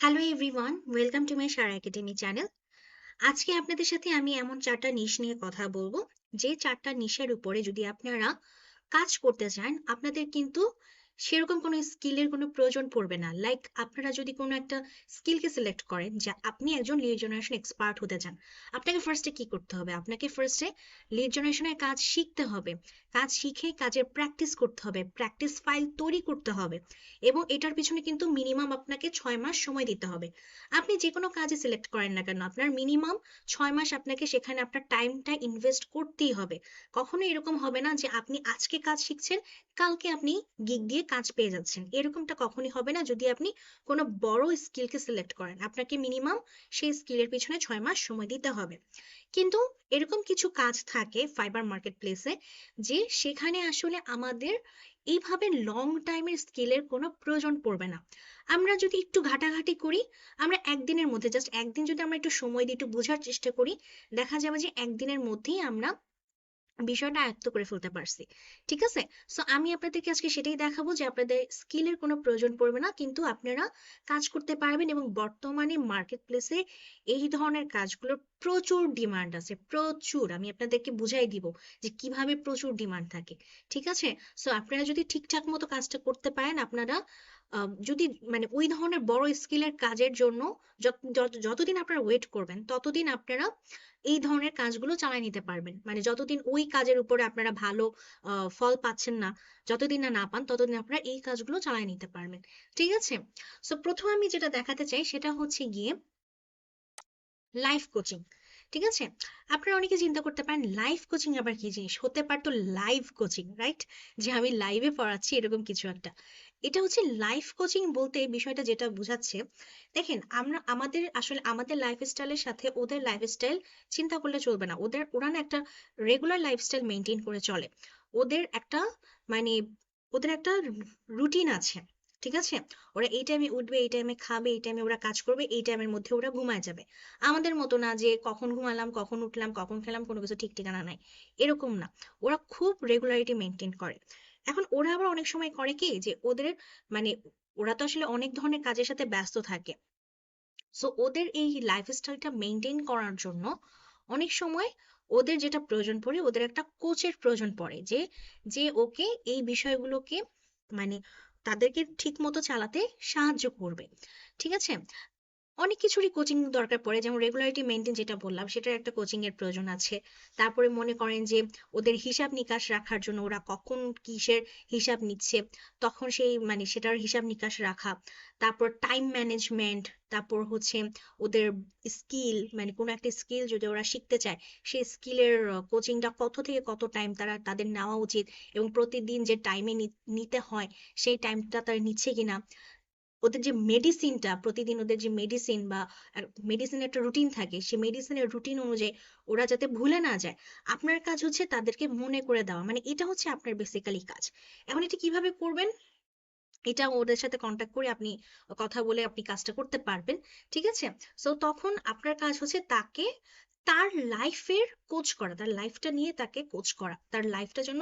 Hello everyone, welcome to my Sara academy channel. আজকে আপনাদের সাথে আমি এমন 4টা নিশ নিয়ে কথা বলবো, যে 4টা নিশের উপরে যদি আপনারা কাজ করতে চান, আপনাদের কিন্তু সেরকম কোনো স্কিলের কোনো প্রয়োজন পড়বে না। লাইক আপনারা যদি কোনো একটা স্কিলকে সিলেক্ট করেন যে আপনি একজন লিড জেনারেশন এক্সপার্ট হতে চান, আপনাকে ফার্স্টে কি করতে হবে? আপনাকে ফার্স্টে লিড জেনারেশনের কাজ শিখতে হবে। কাজ শিখে কাজের প্র্যাকটিস করতে হবে, প্র্যাকটিস ফাইল তৈরি করতে হবে, এবং এটার পিছনে কিন্তু মিনিমাম আপনাকে 6 মাস সময় দিতে হবে। আপনি যে কোনো কাজে সিলেক্ট করেন না কেন, আপনার মিনিমাম 6 মাস আপনাকে সেখানে আপনার টাইমটা ইনভেস্ট করতেই হবে। কখনো এরকম হবে না যে আপনি আজকে কাজ শিখছেন, কালকে আপনি গিগ দিয়ে কাজ পেয়ে যাচ্ছেন। এরকমটা কখনই হবে না যদি আপনি কোনো বড় স্কিলকে সিলেক্ট করেন। আপনাকে মিনিমাম সেই স্কিলের পিছনে 6 মাস সময় দিতে হবে। কিন্তু এরকম কিছু কাজ থাকে ফাইবার মার্কেট প্লেসে, যে সেখানে আসলে আমাদের এইভাবে লং টাইমের স্কিলের কোনো প্রয়োজন পড়বে না। আমরা যদি একটু ঘাটাঘাটি করি, আমরা একদিনের মধ্যে, জাস্ট একদিন যদি আমরা একটু সময় দিয়ে একটু বোঝার চেষ্টা করি, দেখা যাবে যে একদিনের মধ্যেই আমরা বিষয়টা আয়ত্ত করে ফেলতে পারছি। ঠিক আছে? সো আমি আপনাদেরকে আজকে সেটাই দেখাবো যে আপনাদের স্কিলের কোনো প্রয়োজন পড়বে না, কিন্তু আপনারা কাজ করতে পারবেন। এবং বর্তমানে মার্কেট প্লেসে এই ধরনের কাজগুলোর প্রচুর ডিমান্ড আছে, প্রচুর। আমি আপনাদেরকে বুঝাই দিব যে কিভাবে প্রচুর ডিমান্ড থাকে। ঠিক আছে? সো আপনারা যদি ঠিকঠাক মতো কাজটা করতে পারেন, আপনারা যদি মানে ওই ধরনের বড় স্কিলের কাজের জন্য যতদিন আপনারা ওয়েট করবেন, ততদিন আপনারা এই ধরনের কাজগুলো চালায় নিতে পারবেন। মানে যতদিন ওই কাজের উপরে আপনারা ভালো ফল পাচ্ছেন না, যতদিন না না পান, ততদিন আপনারা এই কাজগুলো চালায় নিতে পারবেন। ঠিক আছে? সো প্রথম আমি যেটা দেখাতে চাই সেটা হচ্ছে গিয়ে লাইফ কোচিং। ঠিক আছে? আপনারা অনেকে চিন্তা করতে পারেন লাইফ কোচিং আবার কি জিনিস? হতে পারতো লাইভ কোচিং, রাইট? যে আমি লাইভে পড়াচ্ছি এরকম কিছু একটা। এটা হচ্ছে লাইফ কোচিং বলতে বিষয়টা যেটা বোঝাচ্ছে, দেখেন আমরা আমাদের আসলে আমাদের লাইফস্টাইলের সাথে ওদের লাইফস্টাইল চিন্তা করলে চলবে না। ওরা না একটা রেগুলার লাইফস্টাইল মেনটেন করে চলে। ওদের একটা মানে ওদের একটা রুটিন আছে। ঠিক আছে? ওরা এই টাইমে উঠবে, এই টাইমে খাবে, এই টাইমে ওরা কাজ করবে, এই টাইমের মধ্যে ওরা ঘুমায় যাবে। আমাদের মতো না যে কখন ঘুমালাম, কখন উঠলাম, কখন খেলাম, কোনো কিছু ঠিক ঠিকানা নাই। এরকম না। ওরা খুব রেগুলারিটি মেনটেন করে। এখন ওরা আবার অনেক সময় করে কি যে ওদের মানে ওরা তো আসলে অনেক ধরনের কাজের সাথে ব্যস্ত থাকে। সো ওদের এই লাইফস্টাইলটা মেনটেন করার জন্য অনেক সময় ওদের যেটা প্রয়োজন পড়ে, ওদের একটা কোচের প্রয়োজন পড়ে, যে যে ওকে এই বিষয়গুলোকে মানে তাদেরকে ঠিক মতো চালাতে সাহায্য করবে। ঠিক আছে? অনেক কিছুরই কোচিং দরকার পড়ে, যেমন রেগুলারিটি মেনটেন যেটা বললাম, সেটার একটা কোচিং এর প্রয়োজন আছে। তারপরে মনে করেন যে ওদের হিসাব নিকাশ রাখার জন্য ওরা কখন কিসের হিসাব নিচ্ছে, তখন সেই সেটার হিসাব নিকাশ রাখা। তারপর টাইম ম্যানেজমেন্ট। তারপর হচ্ছে ওদের স্কিল, কোনো একটা স্কিল যদি ওরা শিখতে চায়, সেই স্কিলের কোচিংটা কত থেকে কত টাইম তাদের নেওয়া উচিত, এবং প্রতিদিন যে টাইমে নিতে হয় সেই টাইমটা তারা নিচ্ছে কিনা। ওদের যে মেডিসিনটা, প্রতিদিন ওদের যে মেডিসিন বা মেডিসিনের একটা রুটিন থাকে, সেই মেডিসিনের রুটিন অনুযায়ী ওরা যাতে ভুলে না যায়। আপনার কাজ হচ্ছে তাদেরকে মনে করে দেওয়া, এটা হচ্ছে আপনার বেসিক্যালি কাজ। এখন এটা কিভাবে করবেন? এটা ওদের সাথে কন্ট্যাক্ট করে আপনি কথা বলে আপনি কাজটা করতে পারবেন। ঠিক আছে? সো তখন আপনার কাজ হচ্ছে তাকে তার লাইফের কোচ করা, তার লাইফটা নিয়ে তাকে কোচ করা, তার লাইফটা জন্য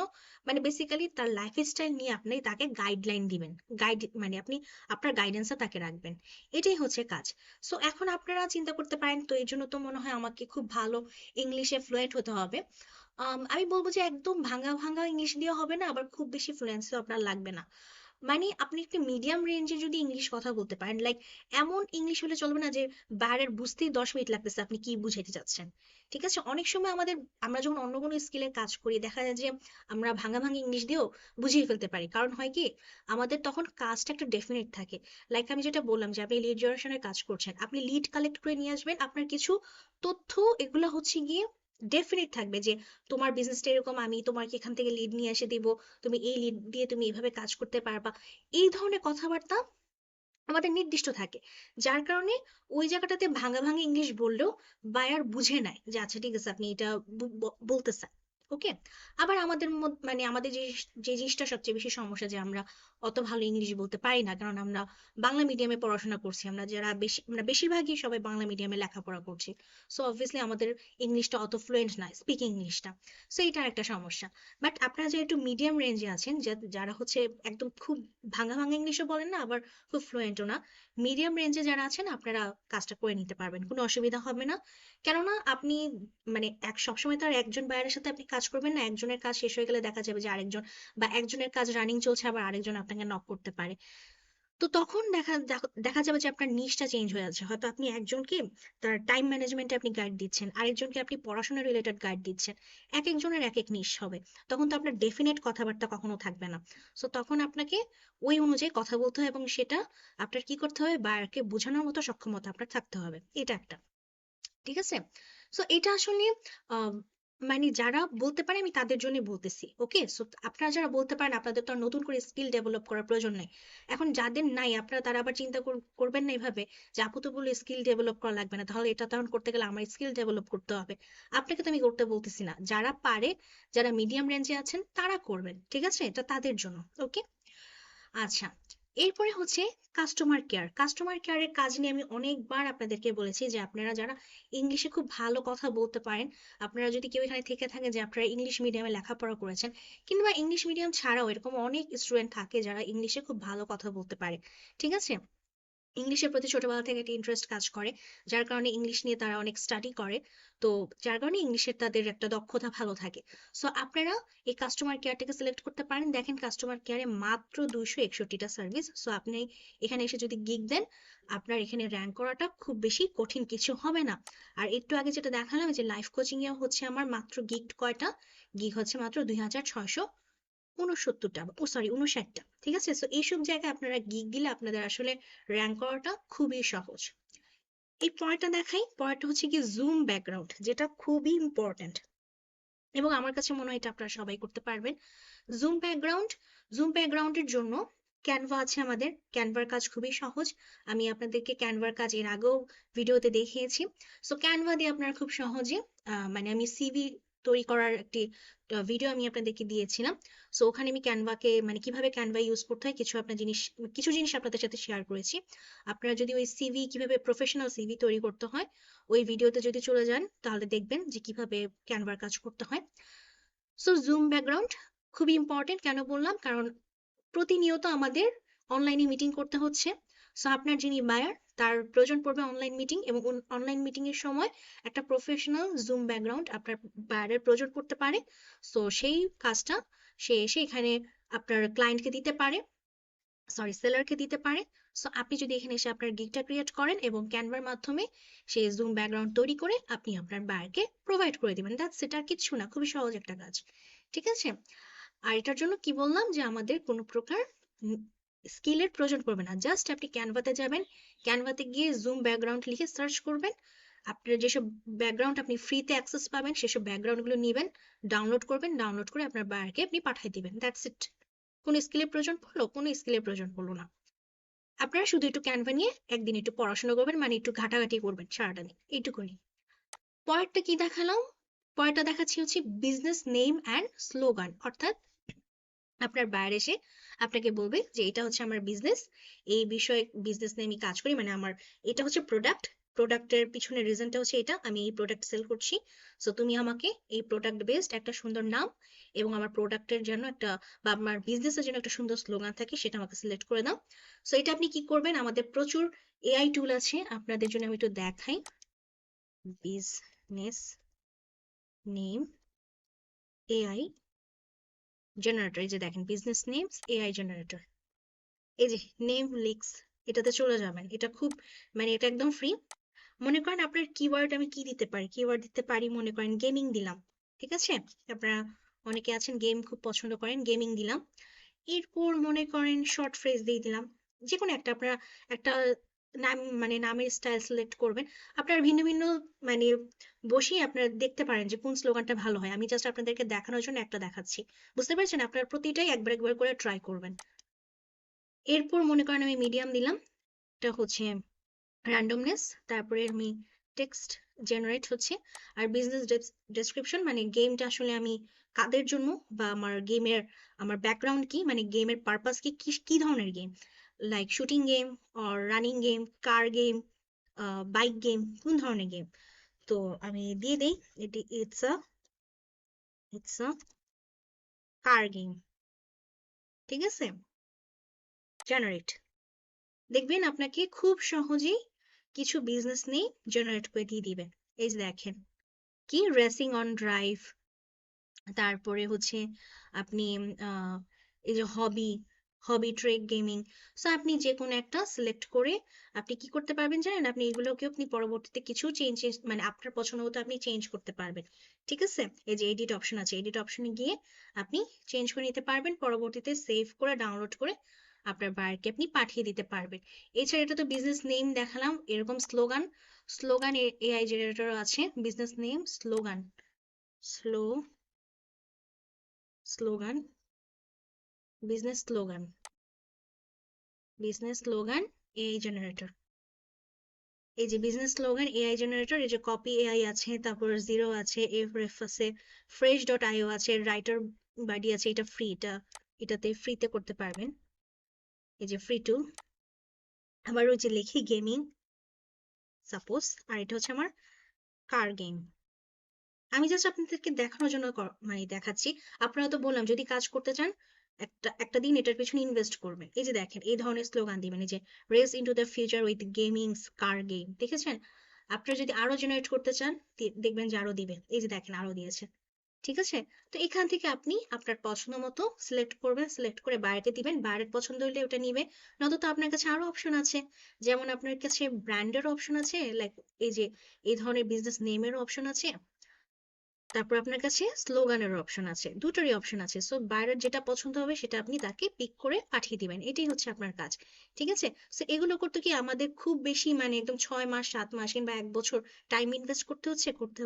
বেসিক্যালি তার লাইফ স্টাইল নিয়ে আপনি তাকে গাইডলাইন দিবেন। গাইড আপনি আপনার গাইডেন্সটা তাকে রাখবেন। এটাই হচ্ছে কাজ। সো এখন আপনারা চিন্তা করতে পারেন, তো এর জন্য তো মনে হয় আমাকে খুব ভালো ইংলিশে ফ্লুয়েন্ট হতে হবে। আমি বলবো যে একদম ভাঙা ভাঙা ইংলিশ দিয়ে হবে না, আবার খুব বেশি ফ্লুয়েন্সিও আপনার লাগবে না। আপনি একটু মিডিয়াম রেঞ্জে যদি ইংলিশ কথা বলতে পারেন, লাইক এমন ইংলিশ হলে চলবে না যে বাইরের বুঝতেই 10 মিনিট লাগতেছে আপনি কি বুঝাইতে চাচ্ছেন। ঠিক আছে? অনেক সময় আমরা যখন অন্য কোনো স্কিলের কাজ করি, দেখা যায় যে আমরা ভাঙা ভাঙা ইংলিশ দিয়েও বুঝিয়ে ফেলতে পারি। কারণ হয় কি, আমাদের তখন কাজটা একটা ডেফিনেট থাকে। লাইক আমি যেটা বললাম যে আপনি লিড জেনারেশনের কাজ করছেন, আপনি লিড কালেক্ট করে নিয়ে আসবেন, আপনার কিছু তথ্য এগুলো হচ্ছে গিয়ে ডেফিনেট থাকবে যে তোমার বিজনেসটা এরকম, আমি তোমাকে এখান থেকে লিড নিয়ে এসে দিব, তুমি এই লিড দিয়ে তুমি এইভাবে কাজ করতে পারবা। এই ধরনের কথাবার্তা আমাদের নির্দিষ্ট থাকে, যার কারণে ওই জায়গাটাতে ভাঙা ভাঙা ইংলিশ বললেও বায়ার বুঝে নেয় যে আচ্ছা ঠিক আছে, আপনি এটা বলতেছেন। ওকে। আবার আমাদের মানে আমাদের যে জিনিসটা সবচেয়ে বেশি সমস্যা, যে আমরা অত ভালো ইংলিশ বলতে পারি না, কারণ আমরা বাংলা মিডিয়ামে পড়াশোনা করছি। আমরা বেশিরভাগই সবাই বাংলা মিডিয়ামে লেখাপড়া করছি। সো অবভিয়াসলি আমাদের ইংলিশটা অত ফ্লুয়েন্ট না, স্পিকিং ইংলিশটা। সো এটা একটা সমস্যা। বাট আপনারা যে একটু মিডিয়াম রেঞ্জে আছেন, যারা হচ্ছে একদম খুব ভাঙা ভাঙা ইংলিশও বলেন না, আবার খুব ফ্লুয়েন্টও না, মিডিয়াম রেঞ্জে যারা আছেন, আপনারা কাজটা করে নিতে পারবেন, কোনো অসুবিধা হবে না। কেননা আপনি মানে সবসময় তো আর একজন বায়ারের সাথে আপনি কাজ করবেন না। একজনের কাজ শেষ হয়ে গেলে দেখা যাবে যে আরেকজন, বা একজনের কাজ রানিং চলছে, আবার আরেকজন আপনাকে নক করতে পারে। তো তখন দেখা যাবে যে আপনার নিশটা চেঞ্জ হয়ে যাচ্ছে। হয়তো আপনি একজনকে তার টাইম ম্যানেজমেন্টে আপনি গাইড দিচ্ছেন, আরেকজনকে আপনি পড়াশোনা রিলেটেড গাইড দিচ্ছেন। এক একজনের এক এক নিশ হবে। তখন তো আপনার ডেফিনেট কথাবার্তা কখনো থাকবে না। সো তখন আপনাকে ওই অনুযায়ী কথা বলতে হবে, এবং সেটা আপনার কি করতে হবে, বায়ারকে বোঝানোর মতো সক্ষমতা আপনার থাকতে হবে। এটা একটা, ঠিক আছে। সো এটা আসলে আম, মানে যারা বলতে পারে আমি তাদের জন্য বলতেছি। ওকে, সো আপনারা যারা বলতে পারেন, আপনাদের তো আর নতুন করে স্কিল ডেভেলপ করার প্রয়োজন নেই। এখন যাদের নাই, আপনারা তারা আবার চিন্তা করবেন না এইভাবে যে আপু তো বলে স্কিল ডেভেলপ করা লাগবে না, তাহলে এটা তখন করতে গেলে আমার স্কিল ডেভেলপ করতে হবে। আপনাকে তো আমি করতে বলতেছি না, যারা পারে, যারা মিডিয়াম রেঞ্জে আছেন তারা করবেন, ঠিক আছে, এটা তাদের জন্য। ওকে। আচ্ছা, এরপরে হচ্ছে কাস্টমার কেয়ার। কাস্টমার কেয়ারের কাজ নিয়ে আমি অনেকবার আপনাদেরকে বলেছি যে আপনারা যারা ইংলিশে খুব ভালো কথা বলতে পারেন, আপনারা যদি কেউ এখানে থেকে থাকেন যে আপনারা ইংলিশ মিডিয়ামে লেখাপড়া করেছেন, কিংবা ইংলিশ মিডিয়াম ছাড়াও এরকম অনেক স্টুডেন্ট থাকে যারা ইংলিশে খুব ভালো কথা বলতে পারে, ঠিক আছে, ইংলিশের প্রতি ছোটবেলা থেকে একটা ইন্টারেস্ট কাজ করে, যার কারণে ইংলিশ নিয়ে তারা অনেক স্টাডি করে। তো যার কারণে ইংলিশের তাদের একটা দক্ষতা ভালো থাকে। সো আপনারা এই কাস্টমার কেয়ারটাকে সিলেক্ট করতে পারেন। দেখেন কাস্টমার কেয়ারে মাত্র 261টা সার্ভিস। সো আপনি এখানে এসে যদি গিগ দেন, আপনার এখানে র্যাঙ্ক করাটা খুব বেশি কঠিন কিছু হবে না। আর একটু আগে যেটা দেখালাম যে লাইফ কোচিং এ হচ্ছে আমার মাত্র গিগ কয়টা, গিগ হচ্ছে মাত্র 2669টা, ও সরি 59টা, ঠিক আছে। সো এইসব জায়গায় আপনারা গিগ দিলে আপনাদের আসলে র্যাঙ্ক করাটা খুবই সহজ। এই পরেরটা দেখাই, পরেরটা হচ্ছে কি জুম ব্যাকগ্রাউন্ড, যেটা খুবই ইম্পর্ট্যান্ট, এবং আমার কাছে মনে হয় এটা আপনারা সবাই করতে পারবেন। জুম ব্যাকগ্রাউন্ড, জুম ব্যাকগ্রাউন্ডের জন্য ক্যানভা আছে আমাদের। ক্যানভার কাজ খুবই সহজ, আমি আপনাদেরকে ক্যানভার কাজ এর আগেও ভিডিওতে দেখিয়েছি। সো ক্যানভা দিয়ে আপনারা খুব সহজে মানে আমি সিভি তৈরি করার একটি ভিডিও আমি আপনাদেরকে দিয়েছিলাম। সো ওখানে আমি ক্যানভাকে মানে কিভাবে ক্যানভা ইউজ করতে হয় কিছু জিনিস আপনাদের সাথে শেয়ার করেছি। আপনারা যদি ওই সিভি, কিভাবে প্রফেশনাল সিভি তৈরি করতে হয়, ওই ভিডিওতে যদি চলে যান তাহলে দেখবেন যে কিভাবে ক্যানভার কাজ করতে হয়। সো জুম ব্যাকগ্রাউন্ড খুবই ইম্পর্টেন্ট। কেন বললাম, কারণ প্রতিনিয়ত আমাদের অনলাইনে মিটিং করতে হচ্ছে। সো আপনার যিনি বায়ার, তার প্রয়োজন পড়বে অনলাইন মিটিং, এবং অনলাইন মিটিং এর সময় একটা প্রফেশনাল জুম ব্যাকগ্রাউন্ড আপনার বায়ারের প্রয়োজন পড়তে পারে। সো সেই কাজটা সে এসে এখানে আপনার ক্লায়েন্টকে দিতে পারে, সরি সেলারকে দিতে পারে। সো আপনি যদি এখানে এসে আপনার গিগটা ক্রিয়েট করেন এবং ক্যানভার মাধ্যমে সেই জুম ব্যাকগ্রাউন্ড তৈরি করে আপনি আপনার বায়ারকে প্রোভাইড করে দিবেন, দ্যাটস ইট। আর কিচ্ছু না, খুবই সহজ একটা কাজ, ঠিক আছে। আর এটার জন্য কি বললাম যে আমাদের কোনো প্রকার স্কিলের প্রয়োজন পড়বে না। জাস্ট আপনি ক্যানভাতে যাবেন, ক্যানভাতে গিয়ে জুম ব্যাকগ্রাউন্ড লিখে সার্চ করবেন। আপনার যেসব ব্যাকগ্রাউন্ড আপনি ফ্রিতে অ্যাক্সেস পাবেন, সেসব ব্যাকগ্রাউন্ডগুলো নেবেন, ডাউনলোড করবেন, ডাউনলোড করে আপনার বায়ারকে আপনি পাঠিয়ে দিবেন, দ্যাটস ইট। কোনো স্কিলের প্রয়োজন পড়লো? কোনো স্কিলের প্রয়োজন পড়লো না। আপনারা শুধু একটু ক্যানভা নিয়ে একদিন একটু পড়াশোনা করবেন, মানে একটু ঘাটাঘাটি করবেন সারাটা দিন, এইটুকুনি। পরেরটা কি দেখালাম? পরেরটা দেখাচ্ছি হচ্ছে বিজনেস নেম অ্যান্ড স্লোগান। অর্থাৎ আপনার বাইরে এসে আপনাকে বলবে যে এটা হচ্ছে আমার বিজনেস, এই বিষয়ে বিজনেস নিয়ে আমি কাজ করি, মানে আমার এটা হচ্ছে প্রোডাক্ট, প্রোডাক্টের পিছনে রিজনটা হচ্ছে এটা, আমি এই প্রোডাক্ট সেল করছি। সো তুমি আমাকে এই প্রোডাক্ট বেসড একটা সুন্দর নাম, এবং আমার প্রোডাক্টের জন্য একটা, বা আমার বিজনেসের জন্য একটা সুন্দর স্লোগান থাকে, সেটা আমাকে সিলেক্ট করে দাও। সো এটা আপনি কি করবেন, আমাদের প্রচুর এআই টুল আছে, আপনাদের জন্য আমি একটু দেখাই। বিজনেস নেম এআই জেনারেটর, এই যে দেখেন বিজনেস নেমস এআই জেনারেটর, এই যে নেম লিক্স, এটাতে চলে যাবেন। এটা খুব মানে এটা একদম ফ্রি। মনে করেন আপনার কিওয়ার্ড আমি কি দিতে পারি, কিওয়ার্ড দিতে পারি, মনে করেন গেমিং দিলাম, ঠিক আছে। আপনারা অনেকে আছেন গেম খুব পছন্দ করেন, গেমিং দিলাম। এরপর মনে করেন শর্ট ফ্রেজ দিয়ে দিলাম, যে কোনো একটা আপনারা একটা নাম, মানে নামের স্টাইল সিলেক্ট করবেন। আপনার ভিন্ন ভিন্ন মানে বসেই আপনারা দেখতে পারেন যে কোন স্লোগানটা ভালো হয়। আমি জাস্ট আপনাদেরকে দেখানোর জন্য একটা দেখাচ্ছি, বুঝতে পারছেন, আপনার প্রতিটাই একবার একবার করে ট্রাই করবেন। এরপর মনে করেন আমি মিডিয়াম দিলাম, এটা হচ্ছে র্যান্ডমনেস, তারপরে আমি টেক্সট জেনারেট হচ্ছে। আর বিজনেস ডেসক্রিপশন মানে গেমটা আসলে আমি কাদের জন্য, বা আমার ব্যাকগ্রাউন্ড কি, মানে গেমের পারপাস কি, কি ধরনের game, like shooting game or running game, car game, bike game, কোন ধরনের গেম। তো আমি দিয়ে দেই, এটি ইটস আ কার গেম। ঠিক আছে, জেনারেট। দেখবেন আপনাকে খুব সহজেই কিছু বিজনেস নেই জেনারেট করে দিয়ে দিবে। এই যে দেখেন, কি রেসিং অন ড্রাইভ, তারপরে হচ্ছে আপনি আহ, এই যে হবি ট্রেক গেমিং। সো আপনি যে কোনো একটা সিলেক্ট করে আপনি কি করতে পারবেন জানেন, আপনি এগুলোকে আপনি পরবর্তীতে কিছু চেঞ্জেস মানে আপনার পছন্দ মতো আপনি চেঞ্জ করতে পারবেন। ঠিক আছে, এই যে এডিট অপশন আছে, এডিট অপশনে গিয়ে আপনি চেঞ্জ করে নিতে পারবেন, পরবর্তীতে সেভ করে ডাউনলোড করে আপনার বায়ারকে আপনি পাঠিয়ে দিতে পারবেন। এছাড়া এটা তো বিজনেস নেম দেখালাম, এরকম স্লোগান, স্লোগান এআই জেনারেটর আছে, business name, slogan, slow slogan, business slogan, business slogan AI generator. এই যে বিজনেস স্লোগান এআই জেনারেটর, এই যে কপি এআই আছে, তারপর জিরো আছে, এফ রেফ আছে, ফ্রেশ ডট আইও আছে, রাইটার বাডি আছে, এটা ফ্রি, এটাতে ফ্রিতে করতে পারবেন, এই যে ফ্রি টু। আবার ওই যে লিখি গেমিং সাপোজ, আর এটা হচ্ছে আমার কার গেম। আমি জাস্ট আপনাদেরকে দেখানোর জন্য মানে দেখাচ্ছি। আপনারা তো বললাম যদি কাজ করতে চান একটা একটা দিন এটার পেছনে ইনভেস্ট করবেন। এই যে দেখেন এই ধরনের স্লোগান দিবেন, এই যে race into the future with gaming car game, দেখেছেন? আপনারা যদি আরো জেনারেট করতে চান দেখবেন যে আরো দিবে, এই যে দেখেন আরো দিয়েছে। ঠিক আছে, তো এখান থেকে আপনি আপনার পছন্দ মতো সিলেক্ট করবেন, সিলেক্ট করে বাইরে দিবেন, বাইরের পছন্দ হলে ওটা নিবে। নয়তো আপনার কাছে আরো অপশন আছে, যেমন আপনার কাছে ব্র্যান্ডের অপশন আছে, লাইক এই যে এই ধরনের বিজনেস নেমের অপশন আছে, তারপর আপনার কাছে স্লোগানের অপশন আছে, দুটোরই অপশন আছে। সো বাইরের যেটা পছন্দ হবে সেটা আপনি তাকে পিক করে পাঠিয়ে দিবেন, এটাই হচ্ছে আপনার কাজ। ঠিক আছে, সো এগুলো করতে কি আমাদের খুব বেশি মানে একদম 6 মাস 7 মাস কিংবা 1 বছর টাইম ইনভেস্ট করতে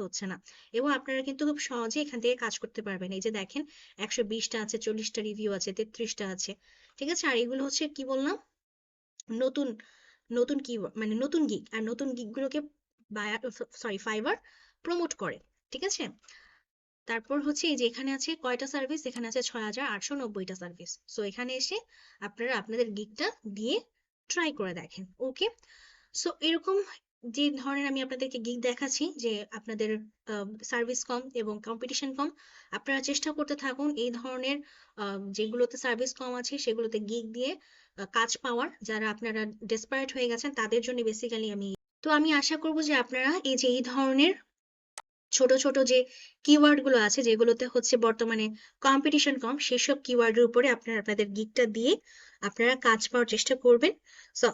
হচ্ছে না, এবং আপনারা কিন্তু খুব সহজে এখান থেকে কাজ করতে পারবেন। এই যে দেখেন 120টা আছে, 40টা রিভিউ আছে, 33টা আছে। ঠিক আছে, আর এগুলো হচ্ছে কি বললাম, নতুন নতুন কি মানে নতুন গিগ, আর নতুন গিগ গুলোকে ফাইবার প্রমোট করে। ঠিক আছে, তারপর হচ্ছে এই যে এখানে আছে কয়টা সার্ভিস, এখানে আছে 6890টা সার্ভিস। সো এখানে এসে আপনারা আপনাদের গিগটা দিয়ে ট্রাই করে দেখেন। ওকে, সো এরকম যে ধরনের আমি আপনাদেরকে গিগ দেখাচ্ছি, যে আপনাদের সার্ভিস কম এবং কম্পিটিশন কম, আপনারা চেষ্টা করতে থাকুন এই ধরনের যেগুলোতে সার্ভিস কম আছে সেগুলোতে গিগ দিয়ে কাজ পাওয়ার। যারা আপনারা ডেসপারেট হয়ে গেছেন তাদের জন্য বেসিক্যালি আমি আশা করব যে আপনারা এই যে এই ধরনের ছোট ছোট যে কিওয়ার্ড গুলো আছে যেগুলোতে হচ্ছে বর্তমানে কম্পিটিশন কম, সেসব কিওয়ার্ডের উপরে আপনারা আপনাদের গিগটা দিয়ে আপনারা কাজ পাওয়ার চেষ্টা করবেন। সো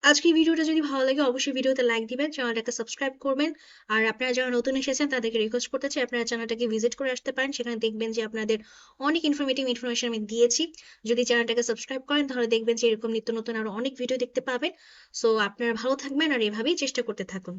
আজকের ভিডিওটা যদি ভালো লাগে অবশ্যই ভিডিওতে লাইক দিবেন, চ্যানেলটাকে সাবস্ক্রাইব করবেন। আর আপনারা যারা নতুন এসেছেন তাদেরকে রিকোয়েস্ট করতে চাই আপনারা চ্যানেলটাকে ভিজিট করে আসতে পারেন, সেখানে দেখবেন যে আপনাদের অনেক ইনফরমেটিভ ইনফরমেশন আমি দিয়েছি। যদি চ্যানেলটাকে সাবস্ক্রাইব করেন তাহলে দেখবেন যে এরকম নিত্য নতুন আরো অনেক ভিডিও দেখতে পাবেন। সো আপনারা ভালো থাকবেন আর এভাবেই চেষ্টা করতে থাকুন।